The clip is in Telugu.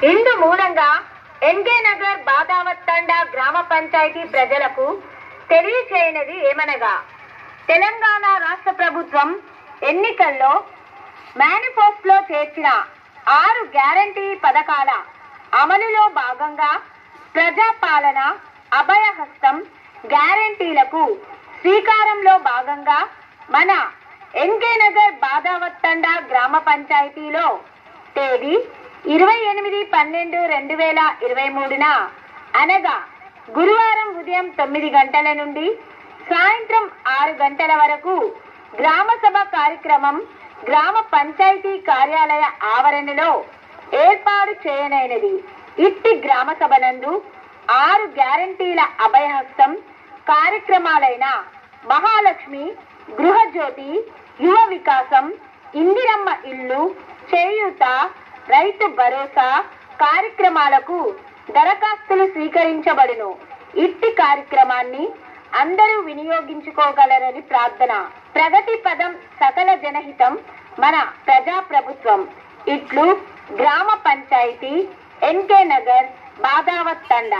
ఇందు మూలంగా ఎన్కే నగర్ బాదావత్ తండా గ్రామ పంచాయతీ ప్రజలకు తెలియచేయనిది ఏమనగా, తెలంగాణ రాష్ట్ర ప్రభుత్వం ఎన్నికల్లో మేనిఫెస్టోలో చేర్చిన 6 గ్యారంటీ పథకాల అమలులో భాగంగా ప్రజాపాలన అభయహస్తం గ్యారంటీలకు శ్రీకారంలో భాగంగా మన ఎన్కే నగర్ బాదావత్ తండా గ్రామ పంచాయతీలో తేదీ 28/12/2023న అనగా గురువారం ఉదయం 9 గంటల నుండి సాయంత్రం 6 గంటల వరకు గ్రామ సభ కార్యక్రమం గ్రామ పంచాయతీ కార్యాలయ ఆవరణలో ఏర్పాటు చేయనైనది. ఇట్టి గ్రామ సభ నందు 6 గ్యారంటీల అభయహస్తం కార్యక్రమాలైన మహాలక్ష్మి, గృహజ్యోతి, యువ వికాసం, ఇందిరమ్మ ఇల్లు, చేయూత, రైతు భరోసా కార్యక్రమాలకు దరఖాస్తులు స్వీకరించబడును. ఇట్టి కార్యక్రమాన్ని అందరూ వినియోగించుకోగలరని ప్రార్థన. ప్రగతి పదం సకల జనహితం మన ప్రజా ప్రభుత్వం. ఇట్లు గ్రామ పంచాయతీ ఎన్కే నగర్ బాదావత్ తండా.